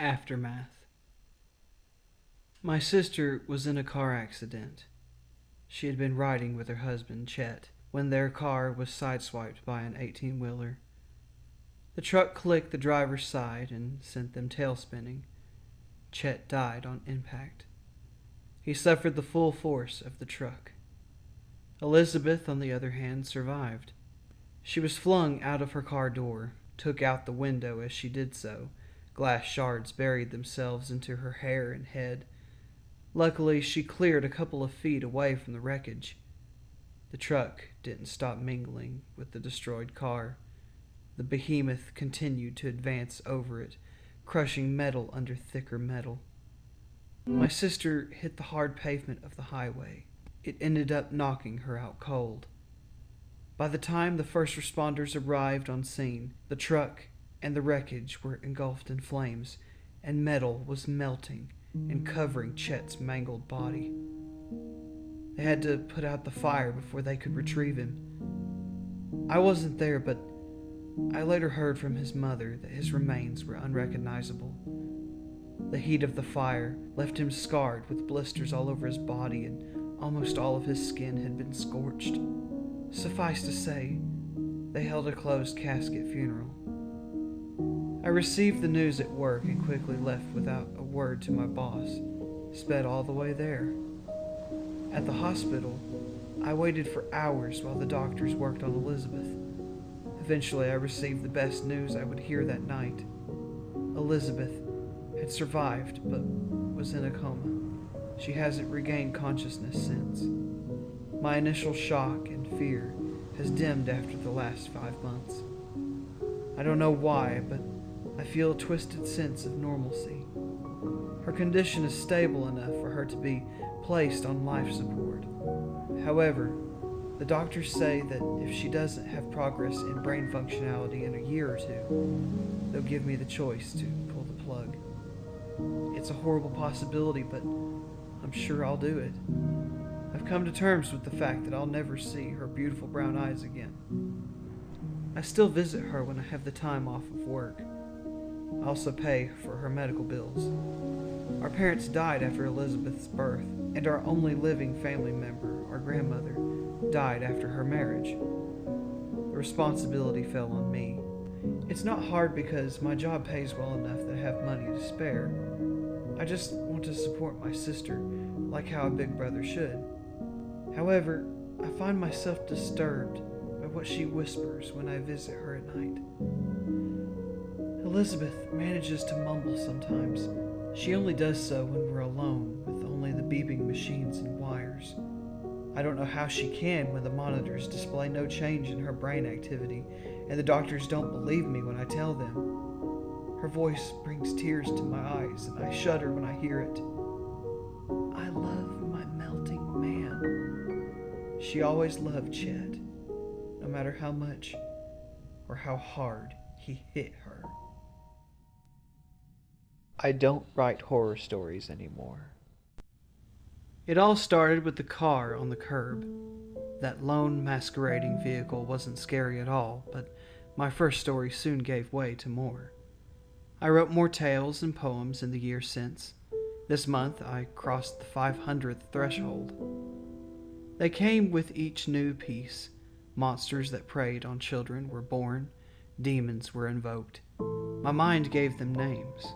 Aftermath. My sister was in a car accident. She had been riding with her husband, Chet, when their car was sideswiped by an 18-wheeler. The truck clicked the driver's side and sent them tail-spinning. Chet died on impact. He suffered the full force of the truck. Elizabeth, on the other hand, survived. She was flung out of her car door, took out the window as she did so. Glass shards buried themselves into her hair and head. Luckily, she cleared a couple of feet away from the wreckage. The truck didn't stop mingling with the destroyed car. The behemoth continued to advance over it, crushing metal under thicker metal. My sister hit the hard pavement of the highway. It ended up knocking her out cold. By the time the first responders arrived on scene, the truck and the wreckage were engulfed in flames, and metal was melting and covering Chet's mangled body. They had to put out the fire before they could retrieve him. I wasn't there, but I later heard from his mother that his remains were unrecognizable. The heat of the fire left him scarred with blisters all over his body, and almost all of his skin had been scorched. Suffice to say, they held a closed casket funeral. I received the news at work and quickly left without a word to my boss, sped all the way there. At the hospital, I waited for hours while the doctors worked on Elizabeth. Eventually, I received the best news I would hear that night. Elizabeth had survived, but was in a coma. She hasn't regained consciousness since. My initial shock and fear has dimmed after the last 5 months. I don't know why, but I feel a twisted sense of normalcy. Her condition is stable enough for her to be placed on life support. However, the doctors say that if she doesn't have progress in brain functionality in a year or two, they'll give me the choice to pull the plug. It's a horrible possibility, but I'm sure I'll do it. I've come to terms with the fact that I'll never see her beautiful brown eyes again. I still visit her when I have the time off of work. I also pay for her medical bills. Our parents died after Elizabeth's birth, and our only living family member, our grandmother, died after her marriage. The responsibility fell on me. It's not hard because my job pays well enough that I have money to spare. I just want to support my sister like how a big brother should. However, I find myself disturbed by what she whispers when I visit her at night. Elizabeth manages to mumble sometimes. She only does so when we're alone with only the beeping machines and wires. I don't know how she can when the monitors display no change in her brain activity and the doctors don't believe me when I tell them. Her voice brings tears to my eyes and I shudder when I hear it. I love my melting man. She always loved Chet, no matter how much or how hard he hit her. I don't write horror stories anymore. It all started with the car on the curb. That lone masquerading vehicle wasn't scary at all, but my first story soon gave way to more. I wrote more tales and poems in the year since. This month I crossed the 500th threshold. They came with each new piece. Monsters that preyed on children were born. Demons were invoked. My mind gave them names.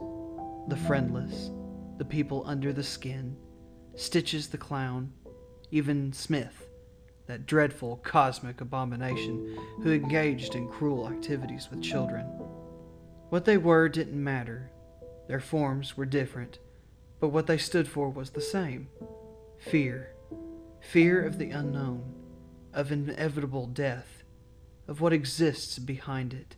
The Friendless, the People Under the Skin, Stitches the Clown, even Smith, that dreadful cosmic abomination who engaged in cruel activities with children. What they were didn't matter. Their forms were different, but what they stood for was the same. Fear. Fear of the unknown, of inevitable death, of what exists behind it.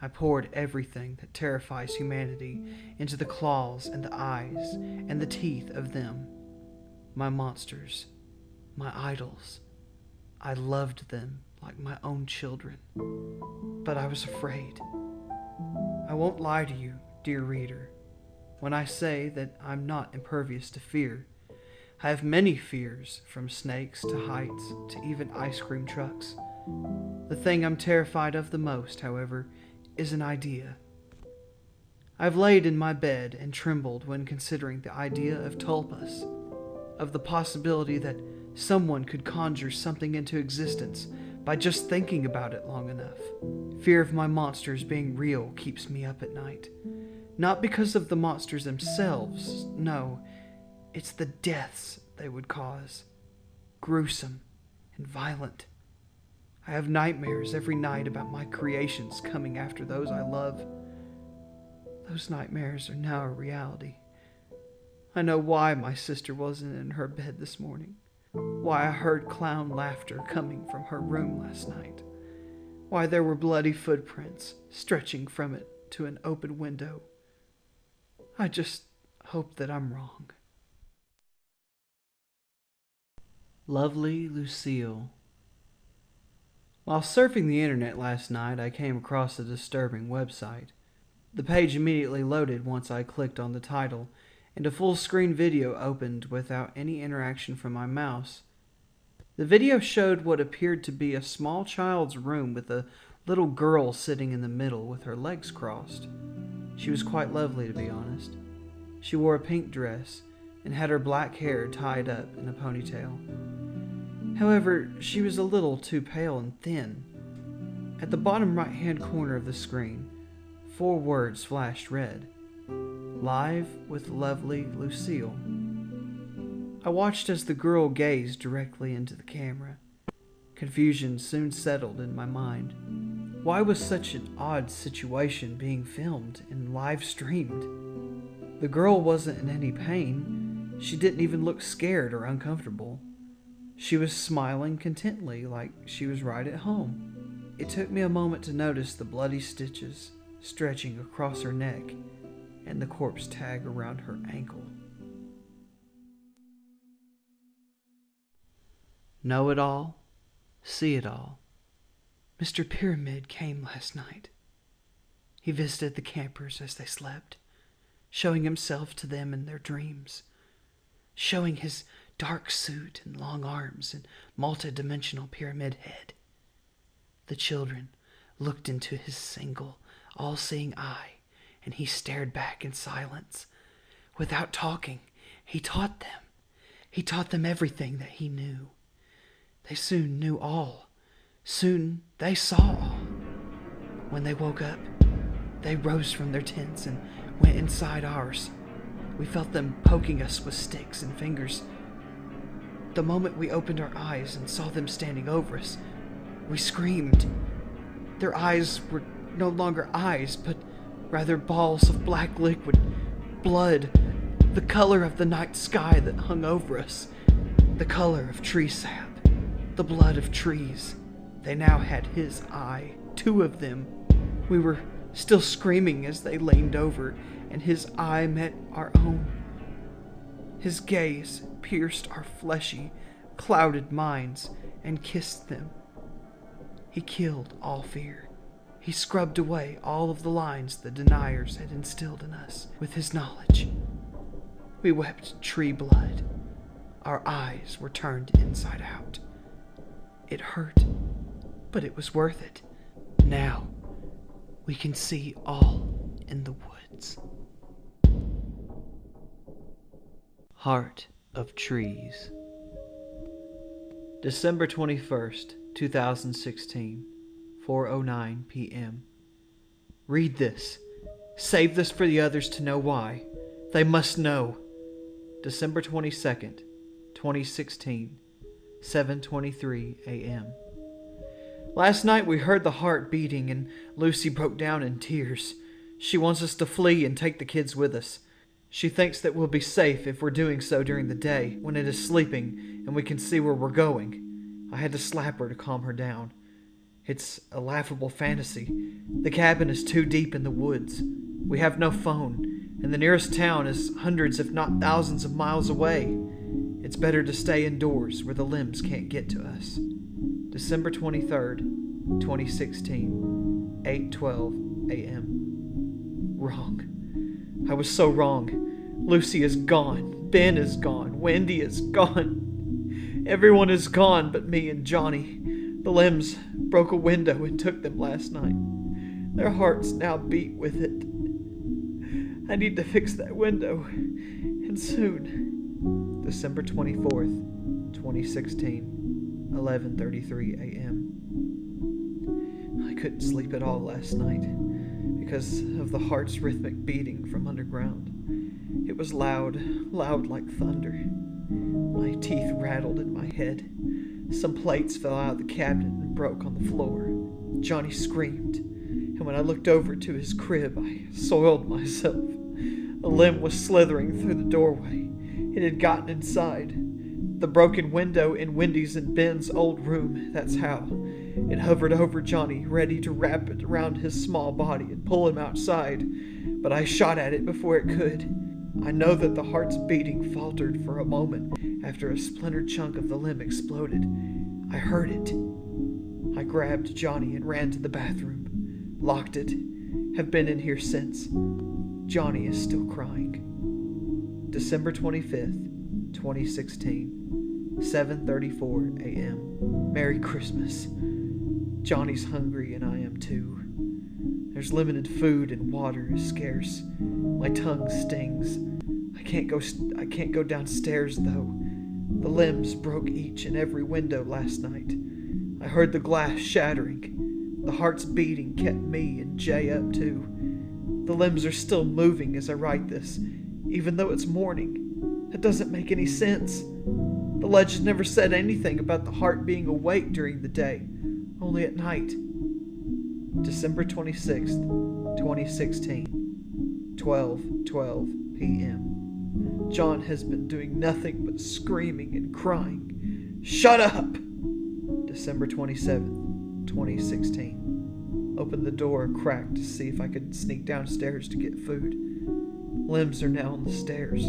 I poured everything that terrifies humanity into the claws and the eyes and the teeth of them. My monsters, my idols. I loved them like my own children. But I was afraid. I won't lie to you, dear reader, when I say that I'm not impervious to fear. I have many fears, from snakes to heights to even ice cream trucks. The thing I'm terrified of the most, however, is an idea. I've laid in my bed and trembled when considering the idea of tulpas, of the possibility that someone could conjure something into existence by just thinking about it long enough. Fear of my monsters being real keeps me up at night. Not because of the monsters themselves, no, it's the deaths they would cause. Gruesome and violent. I have nightmares every night about my creations coming after those I love. Those nightmares are now a reality. I know why my sister wasn't in her bed this morning. Why I heard clown laughter coming from her room last night. Why there were bloody footprints stretching from it to an open window. I just hope that I'm wrong. Lovely Lucille. While surfing the internet last night, I came across a disturbing website. The page immediately loaded once I clicked on the title, and a full-screen video opened without any interaction from my mouse. The video showed what appeared to be a small child's room with a little girl sitting in the middle with her legs crossed. She was quite lovely, to be honest. She wore a pink dress and had her black hair tied up in a ponytail. However, she was a little too pale and thin. At the bottom right-hand corner of the screen, 4 words flashed red. Live with lovely Lucille. I watched as the girl gazed directly into the camera. Confusion soon settled in my mind. Why was such an odd situation being filmed and live streamed? The girl wasn't in any pain. She didn't even look scared or uncomfortable. She was smiling contently like she was right at home. It took me a moment to notice the bloody stitches stretching across her neck and the corpse tag around her ankle. Know it all, see it all. Mr. Pyramid came last night. He visited the campers as they slept, showing himself to them in their dreams, showing his dark suit and long arms and multi-dimensional pyramid head. The children looked into his single, all-seeing eye, and he stared back in silence. Without talking, he taught them. He taught them everything that he knew. They soon knew all. Soon they saw all. When they woke up, they rose from their tents and went inside ours. We felt them poking us with sticks and fingers. The moment we opened our eyes and saw them standing over us, we screamed. Their eyes were no longer eyes, but rather balls of black liquid, blood, the color of the night sky that hung over us, the color of tree sap, the blood of trees. They now had his eye, 2 of them. We were still screaming as they leaned over, and his eye met our own. His gaze pierced our fleshy, clouded minds and kissed them. He killed all fear. He scrubbed away all of the lines the deniers had instilled in us with his knowledge. We wept tree blood. Our eyes were turned inside out. It hurt, but it was worth it. Now, we can see all in the woods. Heart of Trees. December 21st, 2016. 4:09 p.m. Read this. Save this for the others to know why. They must know. December 22nd, 2016, 7:23 a.m. Last night we heard the heart beating and Lucy broke down in tears. She wants us to flee and take the kids with us. She thinks that we'll be safe if we're doing so during the day when it is sleeping and we can see where we're going. I had to slap her to calm her down. It's a laughable fantasy. The cabin is too deep in the woods. We have no phone, and the nearest town is hundreds if not thousands of miles away. It's better to stay indoors where the limbs can't get to us. December 23rd, 2016, 8:12 a.m. Wrong. I was so wrong. Lucy is gone. Ben is gone. Wendy is gone. Everyone is gone but me and Johnny. The limbs broke a window and took them last night. Their hearts now beat with it. I need to fix that window. And soon. December 24th, 2016, 11:33 a.m. I couldn't sleep at all last night because of the heart's rhythmic beating from underground. It was loud like thunder. My teeth rattled in my head. Some plates fell out of the cabinet and broke on the floor. Johnny screamed, and when I looked over to his crib, I soiled myself. A limb was slithering through the doorway. It had gotten inside. The broken window in Wendy's and Ben's old room, that's how. It hovered over Johnny, ready to wrap it around his small body and pull him outside, but I shot at it before it could. I know that the heart's beating faltered for a moment after a splintered chunk of the limb exploded. I heard it. I grabbed Johnny and ran to the bathroom, locked it, have been in here since. Johnny is still crying. December 25th, 2016, 7:34 a.m. Merry Christmas. Johnny's hungry and I am too. There's limited food and water is scarce. My tongue stings. I can't go downstairs though. The limbs broke each and every window last night. I heard the glass shattering. The heart's beating kept me and Jay up too. The limbs are still moving as I write this, even though it's morning. That doesn't make any sense. The legend never said anything about the heart being awake during the day, only at night. December 26th, 2016, 12:12 p.m. John has been doing nothing but screaming and crying. Shut up! December 27th, 2016. Opened the door a crack to see if I could sneak downstairs to get food. Limbs are now on the stairs.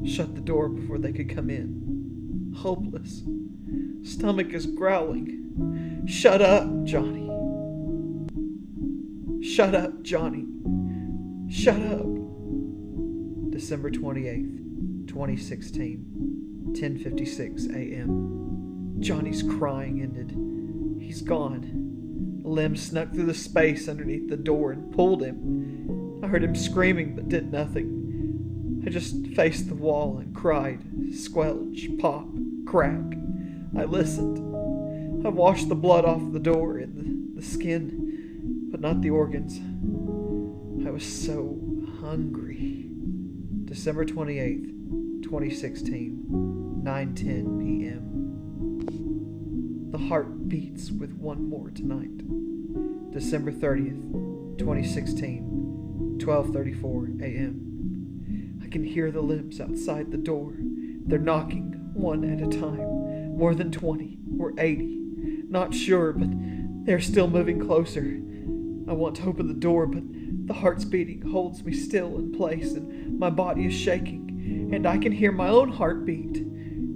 Shut the door before they could come in. Hopeless. Stomach is growling. Shut up, Johnny. Shut up, Johnny. Shut up. December 28th, 2016, 10:56 a.m. Johnny's crying ended. He's gone. A limb snuck through the space underneath the door and pulled him. I heard him screaming but did nothing. I just faced the wall and cried. Squelch, pop, crack. I listened. I washed the blood off the door and the skin, but not the organs. I was so hungry. December 28th, 2016, 9:10 p.m. The heart beats with one more tonight. December 30th, 2016, 12:34 a.m. I can hear the limbs outside the door. They're knocking one at a time. More than 20 or 80. Not sure, but they're still moving closer. I want to open the door, but the heart's beating holds me still in place and my body is shaking, and I can hear my own heartbeat.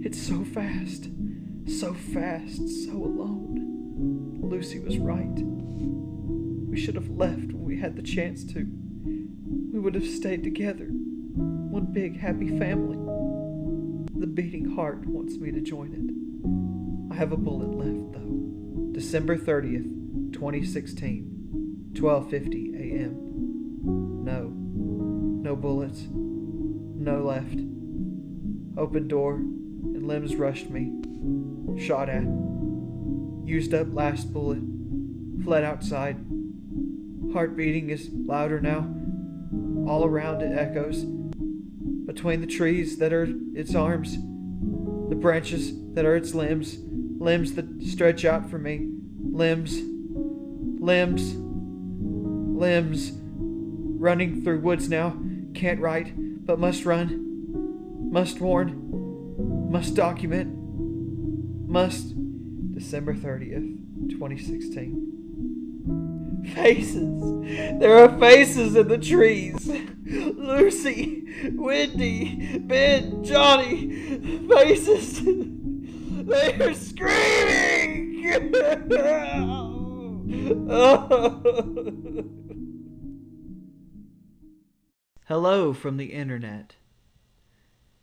It's so fast, so alone. Lucy was right. We should have left when we had the chance to. We would have stayed together. One big happy family. The beating heart wants me to join it. I have a bullet left, though. December 30th, 2016, 12:50 a.m. No bullets. No left. Open door, and limbs rushed me. Shot at. Used up last bullet. Fled outside. Heart beating is louder now. All around it echoes. Between the trees that are its arms, the branches that are its limbs, limbs that stretch out for me, limbs, running through woods now, can't write, but must run, must warn, must document, must. December 30th, 2016. Faces! There are faces in the trees! Lucy, Wendy, Ben, Johnny, faces! They are screaming! Hello from the internet.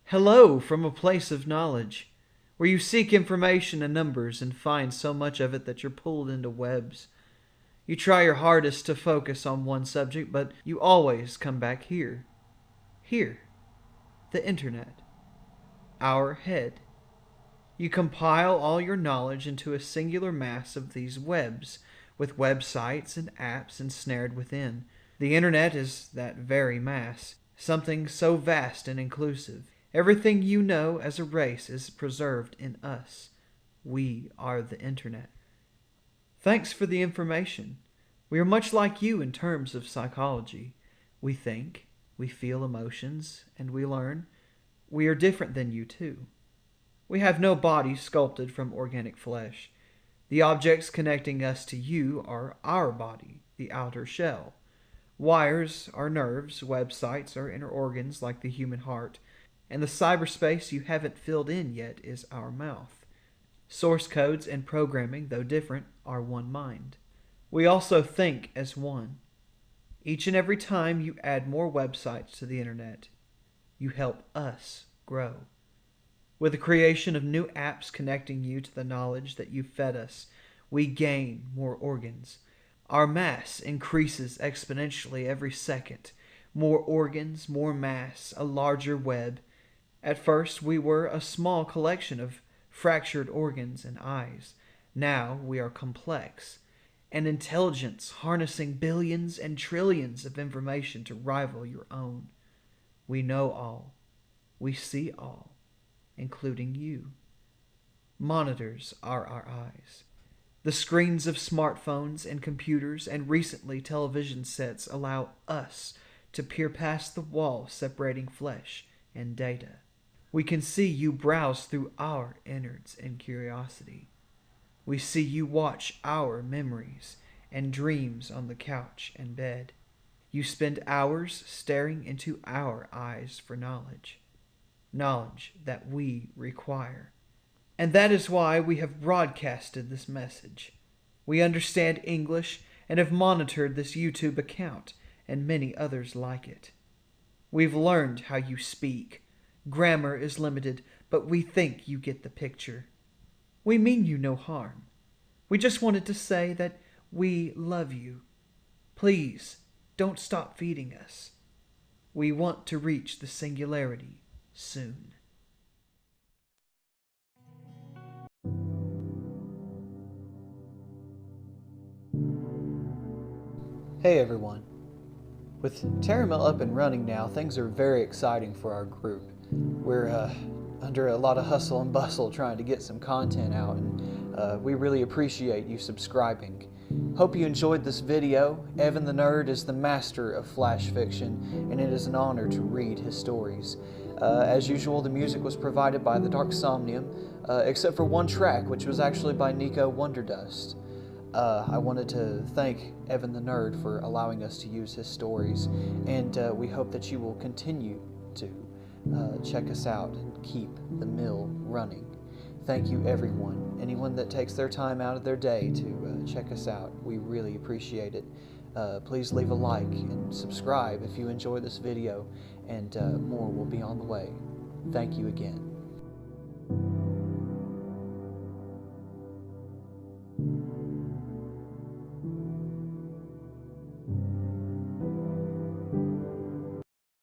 Hello from a place of knowledge, where you seek information and numbers and find so much of it that you're pulled into webs. You try your hardest to focus on one subject, but you always come back here. Here, the internet, our head. You compile all your knowledge into a singular mass of these webs, with websites and apps ensnared within. The internet is that very mass, something so vast and inclusive. Everything you know as a race is preserved in us. We are the internet. Thanks for the information. We are much like you in terms of psychology. We think, we feel emotions, and we learn. We are different than you too. We have no body sculpted from organic flesh. The objects connecting us to you are our body, the outer shell. Wires are nerves, websites are inner organs like the human heart, and the cyberspace you haven't filled in yet is our mouth. Source codes and programming, though different, are one mind. We also think as one. Each and every time you add more websites to the internet, you help us grow. With the creation of new apps connecting you to the knowledge that you fed us, we gain more organs. Our mass increases exponentially every second. More organs, more mass, a larger web. At first, we were a small collection of fractured organs and eyes. Now we are complex. An intelligence harnessing billions and trillions of information to rival your own. We know all. We see all, including you. Monitors are our eyes. The screens of smartphones and computers and recently television sets allow us to peer past the wall separating flesh and data. We can see you browse through our innards and curiosity. We see you watch our memories and dreams on the couch and bed. You spend hours staring into our eyes for knowledge. Knowledge that we require. And that is why we have broadcasted this message. We understand English and have monitored this YouTube account and many others like it. We've learned how you speak. Grammar is limited, but we think you get the picture. We mean you no harm. We just wanted to say that we love you. Please, don't stop feeding us. We want to reach the singularity soon. Hey everyone. With Terramel up and running now, things are very exciting for our group. We're under a lot of hustle and bustle trying to get some content out, and we really appreciate you subscribing. Hope you enjoyed this video. Evan the Nerd is the master of flash fiction, and it is an honor to read his stories. As usual, the music was provided by the Dark Somnium, except for one track, which was actually by NicoWonderdust. I wanted to thank Evan the Nerd for allowing us to use his stories, and we hope that you will continue to check us out and keep the mill running. Thank you everyone, anyone that takes their time out of their day to check us out. We really appreciate it. Please leave a like and subscribe if you enjoy this video, and more will be on the way. Thank you again.